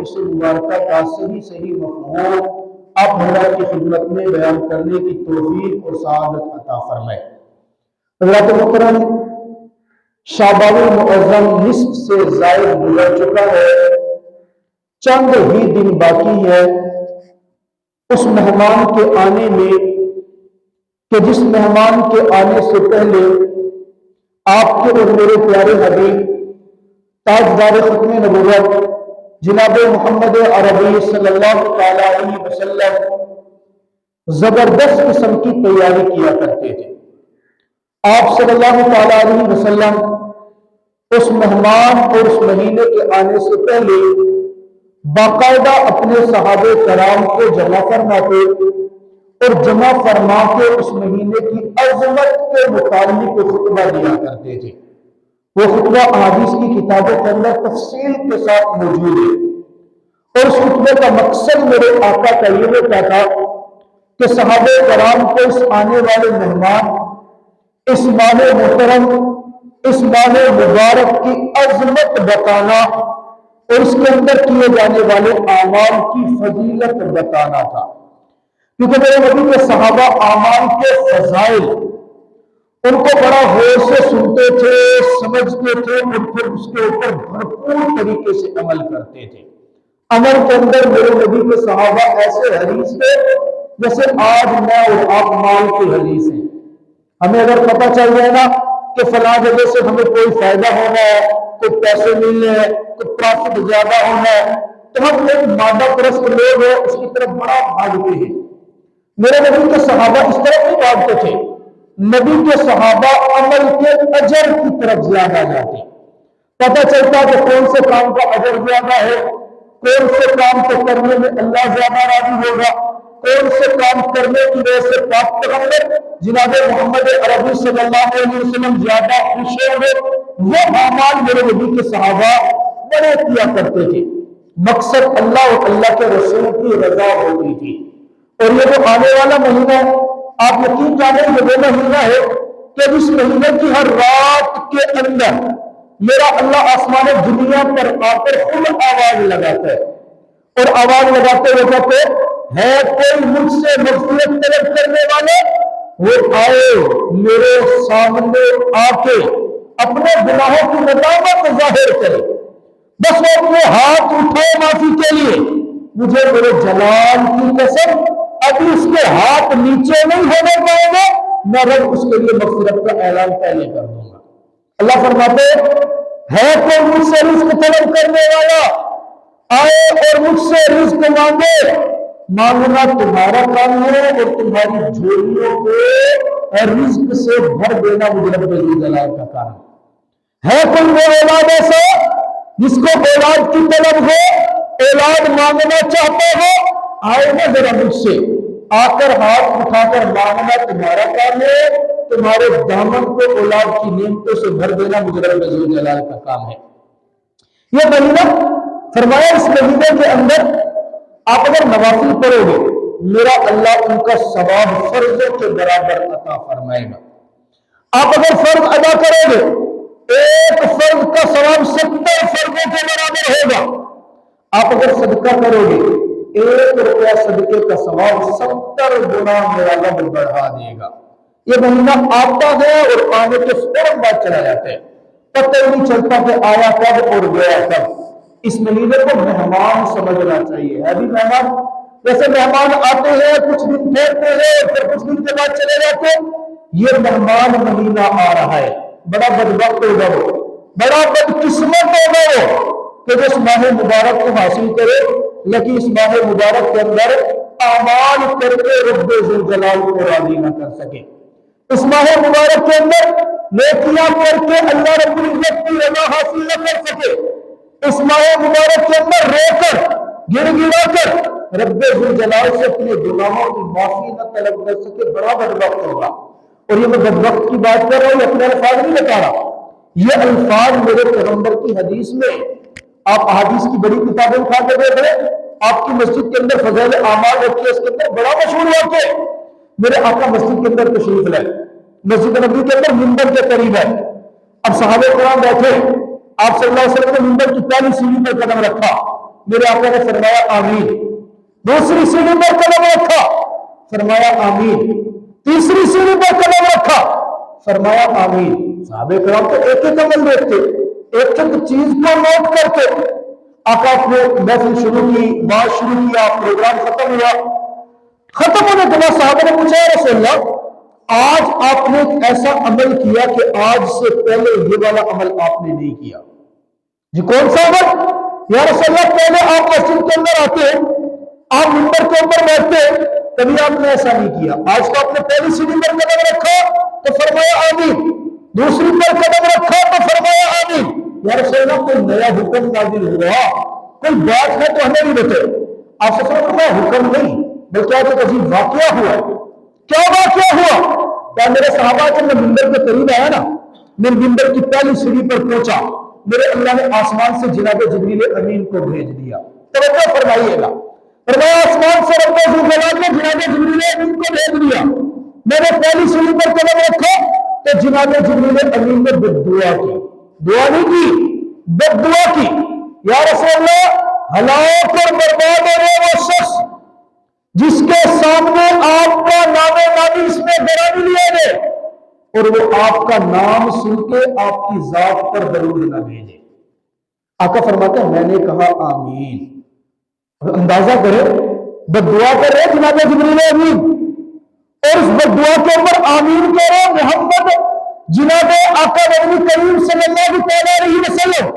حدیث مبارکہ کا صحیح مفہوم آپ حضرات کی خدمت میں بیان کرنے کی توفیق اور سعادت عطا فرمائے۔ حضرات محترم، شعبان المعظم نصف سے زائد گزر چکا ہے، چند ہی دن باقی ہے اس مہمان کے آنے میں کہ جس مہمان کے آنے سے پہلے آپ کے اور میرے پیارے حبیب تاجدار ختم نبوت جناب محمد عربی صلی اللہ تعالی علیہ وسلم زبردست قسم کی تیاری کیا کرتے تھے۔ آپ صلی اللہ تعالی علیہ وسلم اس مہمان اور اس مہینے کے آنے سے پہلے باقاعدہ اپنے صحابہ کرام کو جمع فرماتے اور جمع فرما کے اس مہینے کی عظمت کے متعلق خطبہ دیا کرتے تھے۔ وہ خطبہ احادیث کی کتابوں کے اندر تفصیل کے ساتھ موجود ہے، اور اس خطبے کا مقصد میرے آقا کا یہ ہوتا تھا کہ صحابہ کرام کو اس آنے والے مہمان، اس ماہ محترم، اس ماہ مبارک کی عظمت بتانا اور اس کے اندر کیے جانے والے اعمال کی فضیلت بتانا تھا، کیونکہ میرے نبی کے صحابہ اعمال کے فضائل ان کو بڑا غور سے سنتے تھے، سمجھتے تھے اور پھر اس کے اوپر بھرپور طریقے سے عمل کرتے تھے۔ عمل کے اندر میرے نبی کے صحابہ ایسے حریص تھے جیسے آج میں اور آپ مال کے حریص ہیں۔ ہمیں اگر پتہ چل جائے نا کہ فلاں جگہ سے ہمیں کوئی فائدہ ہونا ہے، کوئی پیسے ملنے ہیں، کوئی پرافٹ زیادہ ہونا ہے، تو ہم ایک مادہ پرست لوگ ہیں اس کی طرف بڑا بھاگتے ہیں۔ میرے نبی کے صحابہ اس طرف نہیں بھاگتے تھے، نبی کے صحابہ عمل کے اجر کی طرف زیادہ جاتے۔ پتہ چلتا کہ کون سے کام کا اجر زیادہ ہے، کون سے کام کو کرنے میں اللہ زیادہ راضی ہوگا، کون سے کام کرنے کی وجہ سے پاک پیغمبر جناب محمد عربی صلی اللہ علیہ وسلم زیادہ خوش ہوں گے، وہ اعمال میرے نبی کے صحابہ بڑے کیا کرتے تھے۔ مقصد اللہ اور اللہ کے رسول کی رضا ہوتی تھی۔ اور یہ جو آنے والا مہینہ ہے، آپ یقین جانیں یہ وہ مہینہ ہے کہ اس مہینے کی ہر رات کے اندر میرا اللہ آسمان دنیا پر آ کر خود آواز لگاتا ہے، اور آواز لگاتے ہوئے کہتے ہے کوئی مجھ سے مغفرت طلب کرنے والے، وہ آئے میرے سامنے آ کے اپنے گناہوں کی ندامت ظاہر کرے، بس وہ اپنے ہاتھ اٹھائے معافی کے لیے، مجھے میرے جلال کی قسم ابھی اس کے ہاتھ نیچے نہیں ہونے پائیں گے، میں رب اس کے لیے مغفرت کا اعلان پہلے کر دوں گا۔ اللہ فرماتے ہے کوئی مجھ سے رزق طلب کرنے والا، آئے اور مجھ سے رزق مانگے، مانگنا تمہارا کام ہے اور تمہاری جھولیوں کو رزق سے بھر دینا مجھے رب الجلال کا کام ہے۔ کوئی وہ اولاد ایسا جس کو اولاد کی طلب ہو، اولاد مانگنا چاہتا ہو، آئے نا ذرا مجھ سے آ کر ہاتھ اٹھا کر مانگنا تمہارا کام ہے، تمہارے دامن کو اولاد کی نعمتوں سے بھر دینا مجھے رب الجلال کا کام ہے۔ یہ مہینہ فرمایا اس مہینے کے اندر آپ اگر نوافل پڑھو گے میرا اللہ ان کا ثواب فرضوں کے برابر عطا فرمائے گا۔ آپ اگر فرض ادا کرو گے ایک فرض کا ثواب 70 فرضوں کے برابر ہوگا۔ آپ اگر صدقہ کرو گے 1 روپیہ صدقے کا ثواب 70 گنا میرا رب بڑھا دے گا۔ یہ مہینہ آتا ہے اور آنے کے فوراً بعد چلا جاتا ہے، پتہ ہی نہیں چلتا کہ آیا کب اور گیا کب۔ اس مہینے کو مہمان سمجھنا چاہیے۔ ابھی مہمان جیسے مہمان آتے ہیں کچھ دن ٹھہرتے ہیں پھر کچھ دن کے بعد چلے جاتے، یہ مہمان مہینہ آ رہا ہے، بڑا بدبخت ہوگا وہ، بڑا بدقسمت ہوگا وہ کہ جو اس ماہ مبارک کو حاصل کرے لیکن اس ماہ مبارک کے اندر اعمال کر کے رب ذوالجلال کو راضی نہ کر سکے، اس ماہ مبارک کے اندر نیکیاں کر کے اللہ رب العزت کی رضا حاصل نہ کر سکے، اس ماہ مبارک کے اندر رو کر گڑ گڑا کر رب ذوالجلال سے اپنے گناہوں کی معافی نہ طلب کر سکے، بڑا بدبخت ہوگا۔ اور یہ میں بدبخت کی بات کر رہا ہوں، اپنے الفاظ نہیں بتا رہا، یہ الفاظ میرے پیغمبر کی حدیث میں، آپ احادیث کی بڑی کتابیں اٹھا کے دیکھ رہے، آپ کی مسجد کے اندر فضائل اعمال رکھی ہے، اس کے اندر بڑا مشہور واقعہ ہے۔ میرے آقا مسجد کے اندر تشریف لائے، مسجد نبی کے اندر منبر کے قریب ہے، اب صحابہ کرام بیٹھے، آپ صلی اللہ علیہ وسلم نے منبر کی پہلی سیڑھی پر قدم رکھا، میرے آقا نے فرمایا آمین. دوسری سیڑھی پر قدم رکھا, فرمایا آمین. تیسری سیڑھی پر قدم رکھا, فرمایا آمین. صحابہ کرام تو ایک ایک عمل دیکھتے, ایک ایک چیز کو نوٹ کرتے. آقا اپنے محفل شروع کی, بات شروع کیا, پروگرام ختم ہوا. ختم ہونے کے بعد صحابہ نے پوچھا یا رسول اللہ آج آپ نے ایک ایسا عمل کیا کہ آج سے پہلے یہ والا عمل آپ نے نہیں کیا. جی کون سا عمل؟ یا رسول اللہ پہلے آپ مسجد کے اندر آتے, آپ منبر کے اوپر بیٹھتے, کبھی آپ نے ایسا نہیں کیا. آج تو آپ نے پہلی سیڑھی پر قدم رکھا تو فرمایا آمین, دوسری پر قدم رکھا تو فرمایا آمین. یا رسول اللہ کوئی نیا حکم نازل ہوا, کوئی بات ہے تو ہمیں بھی بتائے. آپ سے فرمایا حکم نہیں بلکہ ایک عجیب واقعہ ہوا. کیا واقعہ ہوا؟ کیا میرے صحابہ جب میں منبر کے قریب آیا نا, میں منبر کی پہلی سیڑھی پر پہنچا, میرے اللہ نے آسمان سے جناب جبریل امین کو بھیج دیا. توجہ فرمائیے گا, فرمایا آسمان سے رب ذوالجلال نے جناب جبریل امین کو بھیج دیا. میں نے پہلی سیڑھی پر قدم رکھا تو جناب جبریل امین نے بددعا کی. دعا نہیں کی, بددعا کی. یا رسول اللہ ہلاک اور برباد ہونے وہ شخص جس کے سامنے آپ کا نام نامی اس میں گرامی لیا گئے اور وہ آپ کا نام سن کے آپ کی ذات پر درود نہ بھیجے. آقا فرماتے ہیں میں نے کہا آمین. اندازہ کرے بددعا کر رہے جناب جبریل امین اور اس بددعا کے اوپر آمین کہہ رہے محمد جناب آقا نبی کریم صلی اللہ علیہ وسلم.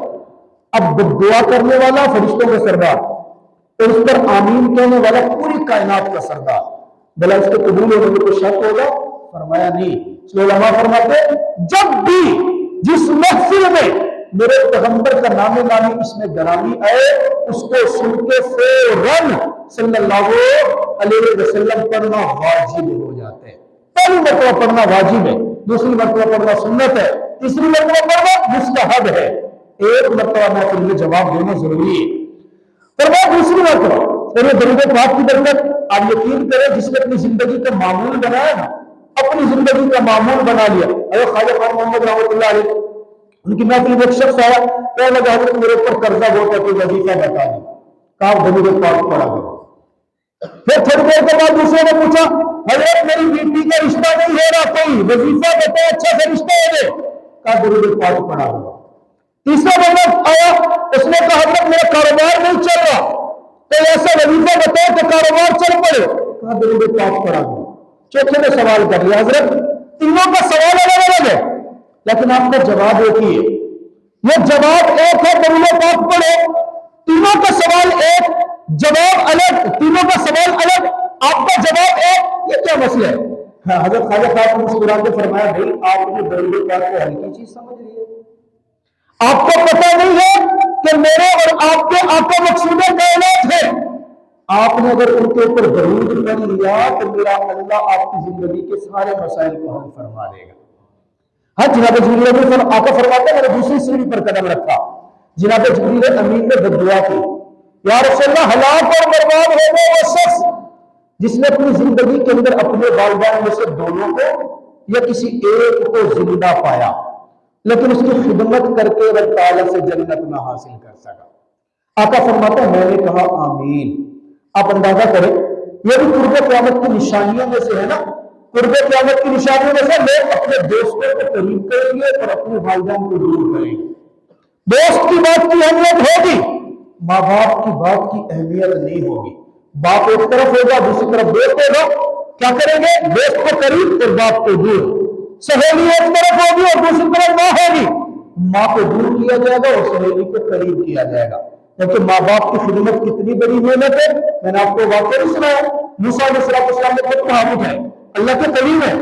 اب بددعا کرنے والا فرشتوں کا سردار اور اس پر آمین کہنے والا پوری کائنات کا سردار, بلا اس کے قبول ہونے میں کوئی شک ہوگا؟ فرمایا نہیں. اس لیے علماء فرماتے جب بھی جس محفل میں میرے پیغمبر کا نام نامی اس میں گرامی آئے اس کو سن کے فوراً صلی اللہ علیہ وسلم پڑھنا واجب ہو جاتے ہیں. پہلی مرتبہ پڑھنا واجب ہے, دوسری مرتبہ پڑھنا سنت ہے, تیسری مرتبہ پڑھنا مستحب ہے, ایک مرتبہ محفل میں جواب دینا ضروری ہے. فرمایا دوسری مرتبہ اور یہ درود پاک کی برکت آپ یقین کریں جس نے اپنی زندگی کا معمول بنایا نا, اپنی زندگی کا معمول بنا لیا. اے خواجہ خان محمد رحمۃ اللہ علیہ ان کی محفل میں ایک شخص آیا, کہنے لگا حضرت میرے اوپر قرضہ بہت ہے, کوئی وظیفہ بتا دیں. کہا درود پاک پڑھا کرو. پھر تھوڑی دیر کے بعد دوسرے نے پوچھا حضرت میری بیٹی کا رشتہ نہیں ہو رہا, کوئی وظیفہ بتائے اچھا سا رشتہ ہو جائے. کہا درود پاک پڑھا کرو. تیسرا بندہ آیا, اس نے کہا حضرت میرا کاروبار نہیں چل رہا, تو ایسا وظیفہ بتاؤ کہ کاروبار چل پڑے. کہا درود پاک پڑھا کرو. چوتھے نے سوال کر لیا حضرت تینوں کا سوال الگ الگ ہے لیکن آپ کا جواب ایک ہی ہے. یہ جواب ایک ہے درود پاک پڑھو, تینوں کا سوال ایک, جواب الگ, تینوں کا سوال الگ, آپ کا جواب ایک. یہ کیا مسئلہ ہے؟ حضرت خواجہ صاحب نے مسکرا کے فرمایا بھائی آپ نے درود پاک کو ہلکی چیز سمجھ لی ہے. آپ کو پتہ نہیں ہے کہ میرے اور آپ کے آقا مقصود کائنات ہے. آپ نے اگر ان کے اوپر درود پڑھ لیا تو میرا اللہ آپ کی زندگی کے سارے مسائل کو حل فرما دے گا. ہاں جناب جبریل امین آقا فرماتے ہیں میں نے دوسری سیڑھی پر قدم رکھا, جناب جبریل امین نے بددعا کی یا رسول اللہ ہلاک اور برباد ہو گئے وہ شخص جس نے اپنی زندگی کے اندر اپنے والدین میں سے دونوں کو یا کسی ایک کو زندہ پایا لیکن اس کی خدمت کر کے رب تعالیٰ سے جنت نہ حاصل کر سکا. آقا فرماتا ہے میں نے کہا آمین. آپ اندازہ کریں یہ بھی قرب قیامت کی نشانیوں میں سے ہے نا, قرب قیامت کی نشانیوں میں سے لوگ اپنے دوستوں کو قریب کریں گے اور اپنے والدین کو دور کریں گے. دوست کی بات کی اہمیت ہوگی, ماں باپ کی بات کی اہمیت نہیں ہوگی. باپ ایک طرف ہوگا دوسری طرف دوست ہوگا, کیا کریں گے دوست کو قریب اور باپ کو دور. سہیلی ایک طرف ہوگی اور دوسری طرف ماں ہوگی, ماں کو دور کیا جائے گا اور سہیلی کو قریب کیا جائے گا. کیونکہ ماں باپ کی خدمت کتنی بڑی محنت ہے. میں نے آپ کو واقعہ نہیں سنایا, موسیٰ علیہ السلام نے خود کہا ہے اللہ کے قریب ہے,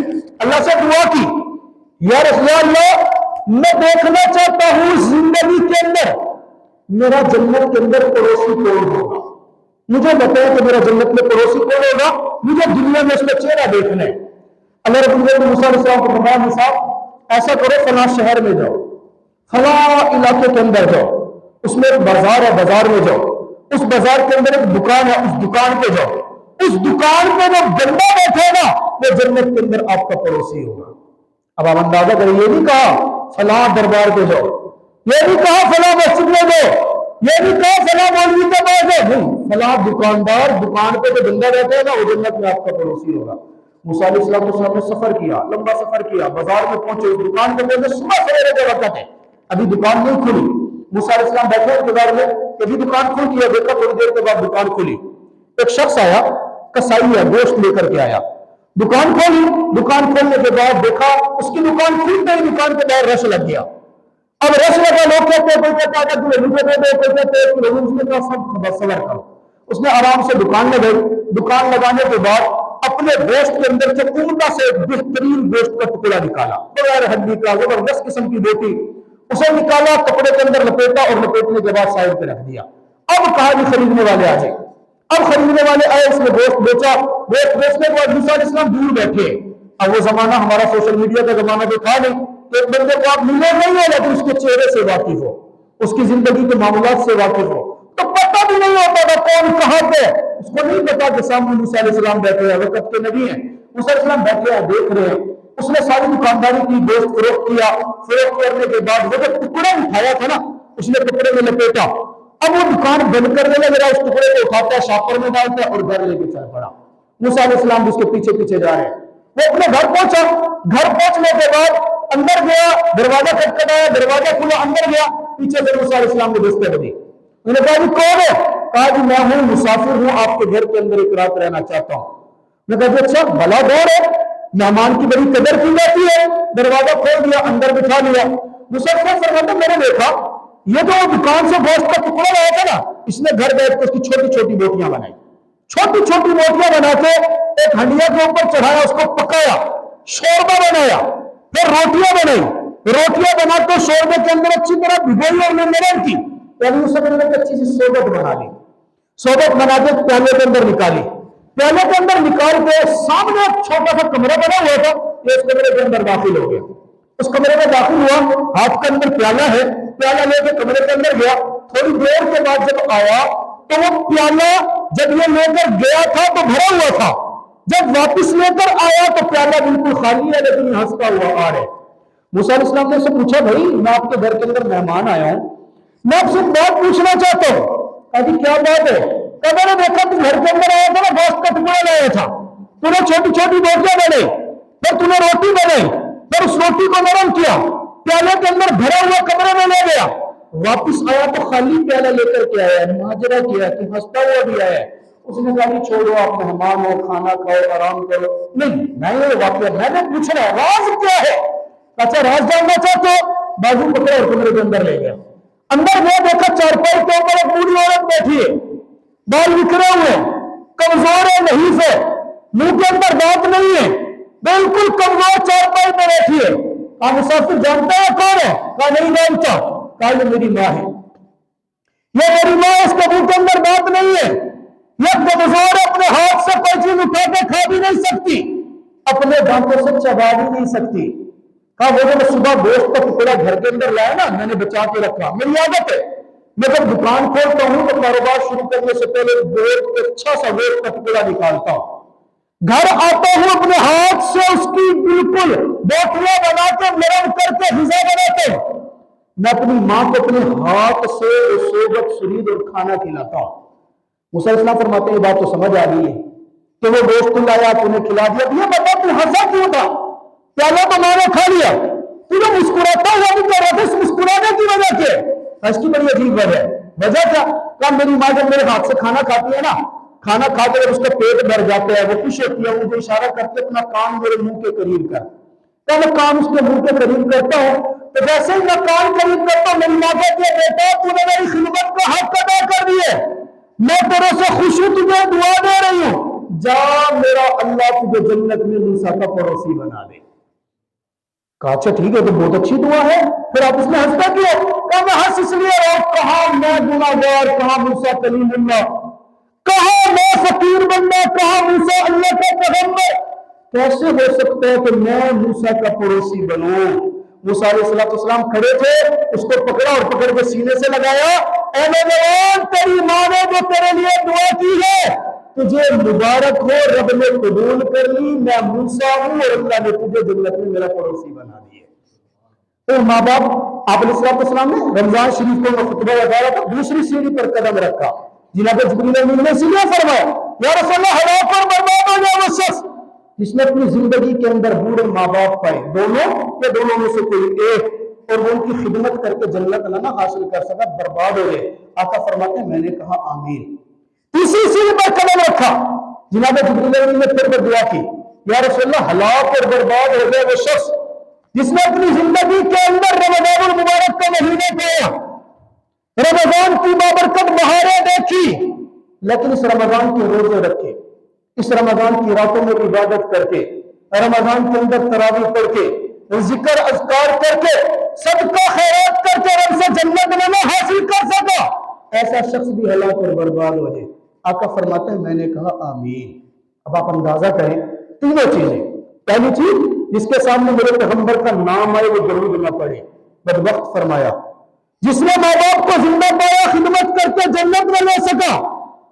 اللہ سے دعا کی یا رسول اللہ میں دیکھنا چاہتا ہوں زندگی کے اندر میرا جنت کے اندر پڑوسی کون ہوگا, مجھے بتائیں کہ میرا جنت میں پڑوسی کون ہوگا, مجھے دنیا میں اس کا چہرہ دیکھنا ہے. اللہ رب العزت نے موسیٰ علیہ السلام کو فرمایا موسیٰ ایسا کرو فلاں شہر میں جاؤ, فلاں علاقے کے اندر جاؤ, اس میں ایک بازار ہے بازار میں جاؤ, اس بازار کے اندر ایک دکان ہے اس دکان پہ جاؤ, اس دکان پہ جو بندہ بیٹھے گا وہ جنت کے اندر آپ کا پڑوسی ہوگا. اب آپ اندازہ کریں یہ نہیں کہا فلاں دربار پہ جاؤ, یہ نہیں کہا فلاں مسجد میں جاؤ, یہ نہیں کہا فلاں مولوی کے پاس فلاں دکاندار دکان پہ جو بندہ رہتا ہے نا وہ جنت میں آپ کا پڑوسی ہوگا۔ موسیٰ علیہ السلام نے سفر کیا، لمبا سفر کیا، بازار میں پہنچے، اس دکان کے اندر صبح سویرے کا وقت ہے، ابھی دکان نہیں کھلی۔ موسیٰ علیہ السلام بیٹھے انتظار میں کہ ابھی دکان کھل گیا، دیکھا تھوڑی دیر کے بعد دکان کھلی، ایک شخص آیا، کسائی ہے، گوشت لے کر کے آیا، دکان کھولی، دکان کھولنے کے بعد دیکھا اس کی دکان کھلتے ہی دکان کے باہر رش لگ گیا۔ اب رش لگا، لوگ کہتے ہیں کوئی کہتا ہے کہ مجھے دے دو، کوئی کہتے ہیں کہ اس نے کہا سب صبر کرو۔ اس نے آرام سے دکان لگائی، دکان لگانے کے بعد اپنے گوشت کے اندر سے عمدہ سے بہترین گوشت کا ٹکڑا نکالا، بغیر ہڈی کا، زبردست قسم کی بوٹی، اسے نکالا، کپڑے کے اندر لپیٹا اور لپیٹنے کے بعد سائڈ پہ رکھ دیا۔ اب کہا کہ خریدنے والے آ جائے۔ اب خریدنے والے آئے، اس نے گوشت بیچا، گوشت بیچنے کے بعد موسیٰ علیہ السلام دور بیٹھے۔ اب وہ زمانہ ہمارا سوشل میڈیا کا زمانہ تو تھا نہیں کہ ایک بندے کو آپ ملے نہیں ہے لیکن اس کے چہرے سے واقف ہو، اس کی زندگی کے معاملات سے واقف ہو، تو پتہ بھی نہیں ہوتا تھا کون کہاں پہ، اس کو نہیں پتا کہ سامنے موسیٰ علیہ السلام بیٹھے ہیں، وقت کے نبی ہیں، موسیٰ علیہ السلام بیٹھے ہیں، دیکھ رہے ہیں۔ اس نے ساری دکانداری کی، گوشت فروخت کیا، فروخت کرنے کے بعد وہ جو ٹکڑا اٹھایا تھا نا اس نے ٹکڑے میں لپیٹا، اب وہ دکان بند کرنے لگا، اس ٹکڑے کو اٹھاتا ہے، شاپر میں ڈالتا ہے اور گھر لے کے چل پڑا۔ موسیٰ علیہ السلام اس کے پیچھے پیچھے جا رہے ہیں۔ وہ اپنے گھر پہنچا، گھر پہنچنے کے بعد اندر گیا، دروازہ کھٹکھٹایا، دروازہ کھلا، اندر گیا، پیچھے سے موسیٰ علیہ السلام نے دستک دی۔ انہوں نے کہا جی کون ہے؟ کہا جی میں ہوں، مسافر ہوں، آپ کے گھر کے اندر ایک رات رہنا چاہتا ہوں۔ میں کہا جی اچھا بھلا دور ہے، مہمان کی بڑی قدر کی جاتی ہے۔ دروازہ کھول دیا، اندر بٹھا لیا۔ موسیٰ علیہ السلام فرماتے میں نے دیکھا یہ جو دکان سے گوشت کا ٹکڑا لایا تھا نا، اس نے گھر بیٹھ کے اس کی چھوٹی چھوٹی بوٹیاں بنائی، چھوٹی چھوٹی بوٹیاں بنا کے ایک ہنڈیا کے اوپر چڑھایا، اس کو پکایا، شوربہ بنایا، پھر روٹیاں بنائی، روٹیاں بنا کے شوربے کے اندر اچھی طرح بھگوئی اور نرم کی، یعنی اس نے اچھی سی صحبت بنا لی، صحبت بنا کے پیالے کے اندر نکالی، پیالے کے اندر نکال کے سامنے ایک چھوٹا سا کمرہ بنا ہوا تھا، یہ اس کمرے کے اندر داخل ہو گیا۔ اس کمرے میں داخل ہوا، ہاتھ کے اندر پیالہ ہے، پیالہ لے کے کمرے کے اندر گیا۔ تھوڑی دیر کے بعد جب آیا تو وہ پیالہ جب یہ لے کر گیا تھا تو بھرا ہوا تھا، جب واپس لے کر آیا تو پیالہ بالکل خالی ہے لیکن یہ ہنستا ہوا آ رہا ہے۔ موسیٰ علیہ السلام نے سے پوچھا بھائی میں آپ کے گھر کے اندر مہمان آیا ہوں، میں آپ سے بات پوچھنا چاہتا ہوں۔ کہا جی کیا بات ہے؟ کہا میں نے دیکھا تو گھر کے اندر آیا تھا نا، گوشت کا ٹکڑا لایا تھا، تو نے چھوٹی چھوٹی بوٹیاں بنائی، پھر تو نے روٹی بنائی، پھر اس روٹی کو نرم کیا، پیالے کے اندر بھرا ہوا کمرے میں لے گیا، واپس آیا تو خالی پیالہ لے کر کے آیا، ماجرا کیا کہ ہنستا ہوا بھی آیا۔ اس نے کہا کہ چھوڑو آپ مہمان ہو، کھانا کھاؤ، آرام کرو۔ نہیں میں یہ واقعہ میں نے پوچھ رہا راز کیا ہے؟ اچھا راز جاننا چاہتے ہو؟ بازو پکڑا اور کمرے کے اندر لے گیا، اندر گیا، دیکھا چارپائی کے اوپر ایک بوڑھی عورت بیٹھی ہے، بال بکھرے ہوئے، کمزور ہے، نحیف ہے، منہ کے اندر دانت نہیں ہے، بالکل کمزور چارپائی پہ بیٹھی ہے۔ آپ مسافر جانتا ہے کون ہے؟ کہا نہیں جانتا۔ کہا یہ میری ماں ہے، یہ میری ماں، اس کے منہ کے اندر دانت نہیں ہے، یہ کمزور ہے، اپنے ہاتھ سے کوئی چیز اٹھا کے کھا بھی نہیں سکتی، اپنے دانتوں سے چبا بھی نہیں سکتی۔ کہا وہ جو میں صبح گوشت کا ٹکڑا گھر کے اندر لایا نا، میں نے بچا کے رکھا، میری عادت ہے میں جب دکان کھولتا ہوں تو کاروبار شروع کرنے سے پہلے گوشت اچھا سا گوشت کا ٹکڑا نکالتا ہوں، گھر آتا ہوں اپنے ہاتھ سے اس کی بالکل بوٹیاں بنا کے نرم کر کے غذا بناتے ہوں، میں اپنی ماں کو اپنے ہاتھ سے صحبت سرید اور کھانا کھلاتا ہوں۔ موسیٰ علیہ السلام فرماتے ہیں یہ بات تو سمجھ آ گئی ہے کہ وہ گوشت لایا تو نے کھلا دیا، یہ بتا تو ہنسا کیوں تھا؟ پیالہ تو میں نے کھا لیا، تو جو مسکراتا ہوا بھی کر رہا تھا، اس مسکرانے کی وجہ کیا ہے؟ اس کی بڑی عجیب وجہ ہے۔ وجہ کیا؟ کہ میری ماں جب میرے ہاتھ سے کھانا کھاتی ہے نا، کھانا کھا کے جب اس کا پیٹ بھر جاتا ہے، وہ خوش ہوتی ہے، مجھے اشارہ کرتے اپنا کان میرے منہ کے قریب کر، تو میں کان اس کے منہ کے قریب کرتا ہوں، تو جیسے ہی میں کان قریب کرتا ہوں میری ماں کہتی ہے بیٹا تو نے میری خدمت کا حق ادا کر دیے، میں تیرے سے خوش ہوں، تجھے دعا دے رہی ہوں، جا میرا اللہ تجھے جنت میں موسیٰ کا پڑوسی بنا دے۔ کہا اچھا ٹھیک ہے تو بہت اچھی دعا ہے، پھر آپ اس میں ہنستا کیوں؟ کہا میں ہنس اس لیے رہا، کہاں میں گناہگار، کہاں موسیٰ کلیم اللہ، کہاں میں فقیر بندہ، کہاں موسیٰ اللہ کا پیغمبر، کیسے ہو سکتا ہے کہ میں موسیٰ کا پڑوسی بنوں؟ موسیٰ علیہ السلام کھڑے تھے، اس کو پکڑا اور پکڑ کے سینے سے لگایا، اے نوجوان تیری ماں نے جو تیرے لیے دعا کی ہے تجھے مبارک ہو، رب نے قبول کر لی، میں موسیٰ ہوں اور اللہ نے تجھے جنت میں میرا پڑوسی بنا دیا۔ تو ماں باپ آپ علیہ السلام نے رمضان شریف کو خطبہ لگا رہا تھا، دوسری سیڑھی پر قدم رکھا، جناب جبریل امین نے اس لیے فرمایا یا رسول اللہ ہلاک اور برباد ہو جائے وہ شخص جس نے اپنی زندگی کے اندر بوڑھے ماں باپ پائے، دونوں یا دونوں میں سے کوئی ایک، اور وہ ان کی خدمت کر کے جنت نہ حاصل کر سکا، برباد ہو گئے۔ آقا فرماتے ہیں میں نے کہا آمین۔ تیسری سیڑھی پر قدم رکھا، جناب جبریل امین نے پھر دعا کی یا رسول اللہ ہلاک اور برباد ہو گئے وہ شخص جس نے اپنی زندگی کے اندر رمضان المبارک کا مہینہ پایا، رمضان کی بابرکت بہاریں دیکھی، لیکن اس رمضان کے روزے رکھے، اس رمضان کی راتوں میں عبادت کر کے، رمضان کے اندر تراویح پڑھ کے، ذکر اذکار کر کے، صدقہ خیرات کر کے رب سے جنت نہ حاصل کر سکا، ایسا شخص بھی ہلاک اور برباد ہو جائے۔ آقا فرماتے ہیں میں نے کہا آمین۔ اب آپ اندازہ کریں تینوں چیزیں، پہلی چیز جس کے سامنے میرے پیغمبر کا نام آئے وہ درود نہ پڑے، بدبخت فرمایا۔ جس نے ماں باپ کو زندہ پایا خدمت کر کے جنت میں لے سکا،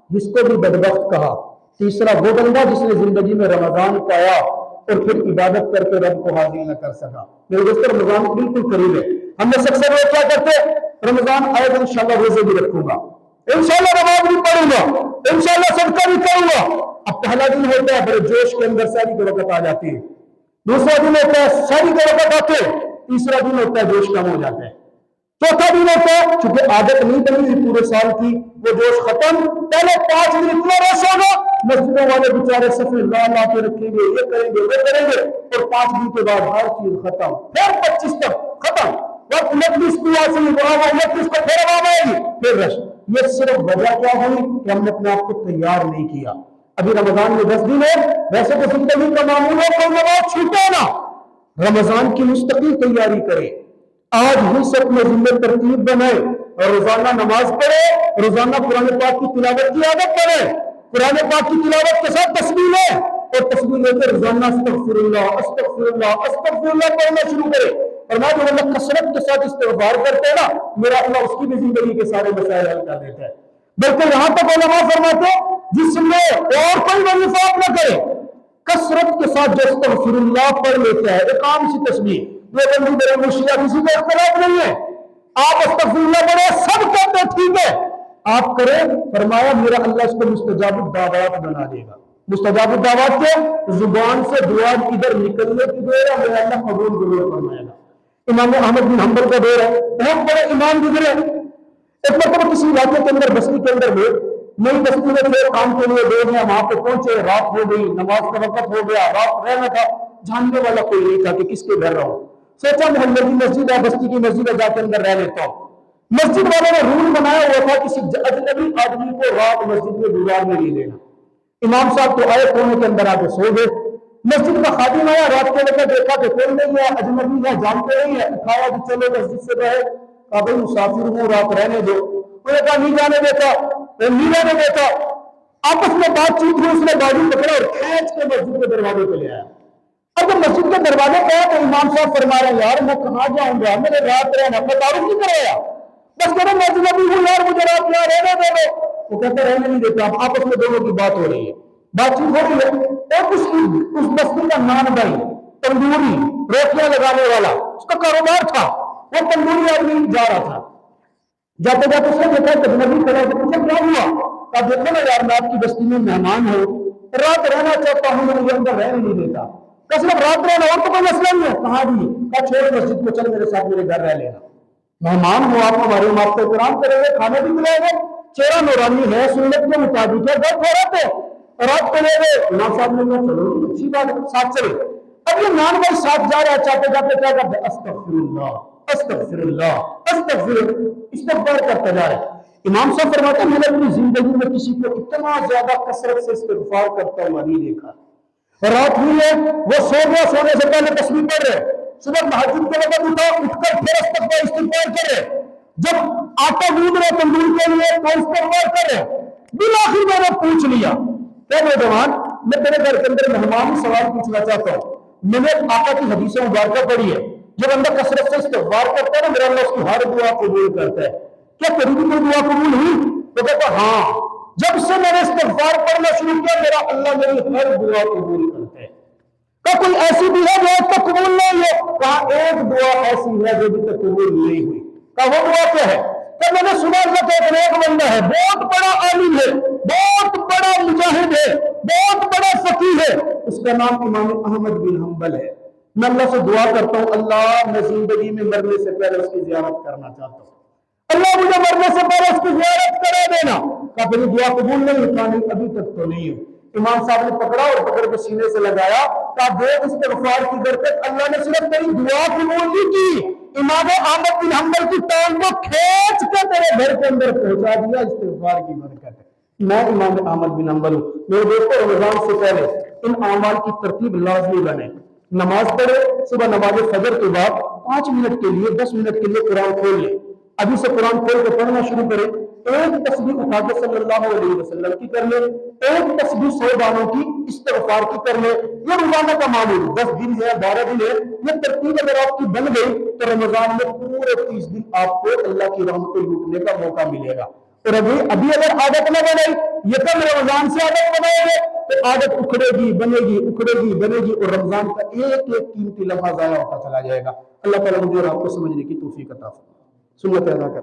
جس کو بھی بدبخت کہا۔ تیسرا وہ بندہ جس نے زندگی میں رمضان پایا اور پھر عبادت کر کے رب کو حاضر نہ کر سکا۔ میرے دوستو رمضان بالکل قریب ہے، ہم میں سے اکثر لوگ کیا کرتے ہیں، رمضان آئے گا انشاءاللہ روزے بھی رکھوں گا، انشاءاللہ نماز بھی پڑھوں گا، انشاءاللہ صدقہ بھی کروں گا۔ اب پہلا دن ہوتا ہے بڑے جوش کے اندر سحری کے وقت آ جاتی ہے، دوسرا دن ہوتا ہے سحری کے وقت آتے، تیسرا دن ہوتا ہے جوش کم ہو جاتا ہے، چوتھا دن ہوتا ہے چونکہ عادت نہیں بنی ہوئی پورے سال کی، وہ جوش ختم۔ پہلے 5 دن اتنا رش ہوگا، مسجدوں والے بیچارے صفے لا کے رکھیں گے، یہ کریں گے وہ کریں گے، اور 5 دن کے بعد ہر چیز ختم، پھر 25 تک ختم، وقت 29 کو آ سے 29 کو پھر آواز آئے گی، پھر رش۔ یہ صرف وجہ کیا ہوئی کہ ہم نے اپنے آپ کو تیار نہیں کیا۔ ابھی رمضان میں 10 دن ہے، ویسے تو زندگی کا معمول ہے کوئی نماز چھوٹے نا، رمضان کی مستقل تیاری کرے، آج ہی سے اپنے ذمہ ترتیب بنائے اور روزانہ نماز پڑھے، روزانہ قرآن پاک کی تلاوت کی عادت کرے، قرآن پاک کی تلاوت کے ساتھ تسبیح لے اور تسبیح لے کے روزانہ استغفر اللہ استغفر اللہ استغفر اللہ پڑھنا شروع کرے۔ فرمایا جو اللہ کثرت کے ساتھ استغفار کرتے ہیں نا، میرا اللہ اس کی بھی زندگی کے سارے مسائل حل کر دیتا ہے۔ بلکہ یہاں تک علماء فرماتے ہیں جس میں اور کوئی وظیفہ نہ کرے، کثرت کے ساتھ جو استغفر اللہ پڑھ لیتا ہے، ایک عام سی تسبیح، یہ بندی میرے مرشدہ کسی کا اختلاف نہیں ہے، آپ استغفر اللہ پڑھے، سب کہتے ہیں ٹھیک ہے، آپ کریں، فرمایا میرا اللہ اس کو مستجاب الدعوات بنا دے گا۔ مستجاب الدعوات کے زبان سے دعا ادھر نکلنے کی دیر ہے، میرا اللہ قبول ضرور فرمائے گا۔ امام احمد بن حنبل کا دور ہے، بہت بڑے امام گزرے، ایک مرتبہ کسی علاقے کے اندر بستی کے اندر ہوئے، نئی بستی میں تھے، کام کے لیے گئے ہیں، وہاں پہ پہنچے، رات ہو گئی، نماز کا وقت ہو گیا، رات رہنا تھا، جاننے والا کوئی نہیں تھا کہ کس کے گھر رہو، سوچا محلے کی مسجد ہے، بستی کی مسجد ہے، جا کے اندر رہ لیتا ہوں۔ مسجد والوں نے رول بنایا ہوا تھا کسی اجنبی آدمی کو رات مسجد میں گزارنے نہیں دینا۔ امام صاحب تو آئے، کونے کے اندر آ کے سو گئے۔ مسجد کا خادم آیا، رات کے وقت دیکھا کہ کوئی نہیں ہے، اجنبی ہے، جانتے نہیں ہے، اٹھایا کہ چلو مسجد سے رہے، کہا بھائی مسافر ہوں، رات رہنے دو، انہوں نے کہا نہیں جانے دیتا، نہیں رہنے دیتا۔ آپس میں بات چیت ہوئی، اس نے گاڑی پکڑا اور کھینچ کے مسجد کے دروازے پہ لے آیا۔ اب جب مسجد کے دروازے پہ آیا تو امام صاحب فرما رہے ہیں یار میں کہاں جاؤں گا، میں نے رات رہنا، میں تعارف نہیں کرایا، بس میرے مجنبی ہوں یار، مجھے رات یہاں رہنے دے دو۔ وہ کہتے رہنے نہیں دیتے، اب آپس میں دونوں کی بات ہو رہی ہے، بات چیت ہو رہی ہے، اور اس بستی کا نان بھائی تندوری روٹیاں لگانے والا، اس کا کاروبار تھا، وہ تندوری آدمی جا رہا تھا، جاتے جاتے اس نے دیکھا کہ نبی کھڑے تھے، پوچھا کیا ہوا؟ کہا دیکھو نا یار میں آپ کی بستی میں مہمان ہوں، رات رہنا چاہتا ہوں، مجھے اندر رہنے نہیں دیتا۔ کہ صرف رات رہنا اور تو کوئی مسئلہ نہیں ہے؟ کہاں بھی؟ کہا چھوڑ مسجد کو، چل میرے ساتھ میرے گھر رہ لینا، مہمان ہو آپ ہمارے، ہم آپ کو احترام کریں گے، کھانے بھی کھلائیں گے، چہرہ نورانی ہے، سنت کے مطابق ہے، گھر تھوڑا تھے، رات کو لے گئے۔ امام صاحب نے کہا چلو اچھی بات ہے، ساتھ چلے۔ اب یہ نان بھائی ساتھ جا رہا ہے، چاہتے جاتے کیا کرتے استغفر اللہ استغفر اللہ استغفر، استغفار کرتا جا رہا ہے۔ امام صاحب فرماتے ہیں میں نے اپنی زندگی میں کسی کو اتنا زیادہ کثرت سے استغفار کرتا ہوا نہیں دیکھا۔ رات ہوئی ہے، وہ سو گیا، سونے سے پہلے تسبیح پڑھ رہے، صبح تہجد کے وقت اٹھا، اٹھ کر پھر استغفار کر رہے، جب آٹا گوندھ رہے تندور کے لیے تو استغفار کر رہے۔ بالآخر میں نے پوچھ لیا کہ نوجوان میں تیرے گھر کے اندر مہمان سوال پوچھنا چاہتا ہوں، میں نے آقا کی حدیث مبارکہ پڑھی ہے، جب بندہ کثرت سے استغفار کرتا ہے نا میرا اللہ اس کی ہر دعا قبول کرتا ہے، کیا تیری بھی کوئی دعا قبول ہوئی؟ تو کہتا ہاں، جب سے میں نے استغفار پڑھنا شروع کیا میرا اللہ میری ہر دعا قبول کرتا ہے۔ کہ کوئی ایسی بھی ہے جو آج تک قبول نہیں ہے؟ کہا ایک دعا ایسی ہے جو ابھی تک قبول نہیں ہوئی۔ کہا وہ دعا کیا ہے؟ کہ میں نے سنا کہ ایک بندہ ہے، بہت بڑا عالم کا نام امام احمد بن حنبل ہے. میں اللہ سے دعا کرتا ہوں اللہ میں زندگی میں مرنے سے پہلے اس کی زیارت کرنا چاہتا ہوں, اللہ مجھے مرنے سے پہلے اس کی زیارت کرا دینا. کہا میری دعا قبول نہیں, کہا نہیں ابھی تک تو نہیں ہے. امام صاحب نے پکڑا اور پکڑ کے سینے سے لگایا, کہا دیکھ استغفار کی برکت, اللہ نے صرف تیری دعا قبول نہیں کی, امام احمد بن حنبل کی ٹانگ کو کھینچ کے تیرے گھر کے اندر پہنچا دیا, استغفار کی برکت ہے. میں امام احمد بن حنبل ہوں. میرے دوستوں, رمضان سے پہلے ان اعمال کی ترتیب لازمی بنے. نماز پڑھے, صبح نماز فجر کے بعد 5 منٹ کے لیے 10 منٹ کے لیے قرآن کھول لے, ابھی سے قرآن کھول کے پڑھنا شروع کرے. ایک تسبیح اٹھا کے صلی اللہ علیہ وسلم کی کر لے, ایک تسبیح 100 باروں کی استغفار کی کر لے. یہ روزانہ کا معمول 10 دن ہے 12 دن ہے, یہ ترتیب اگر آپ کی بن گئی تو رمضان میں پورے 30 دن آپ کو اللہ کی رحمت لوٹنے کا موقع ملے گا. اور ابھی اگر عادت نہ بنے, یہ کم رمضان سے عادت بنائے گے تو عادت اکھڑے گی بنے گی, اکھڑے گی بنے گی, اور رمضان کا ایک ایک قیمتی لمحہ ضائع ہوتا چلا جائے گا. اللہ تعالیٰ مجھے اور آپ کو سمجھنے کی توفیق عطا فرمائے. سنت ادا کر.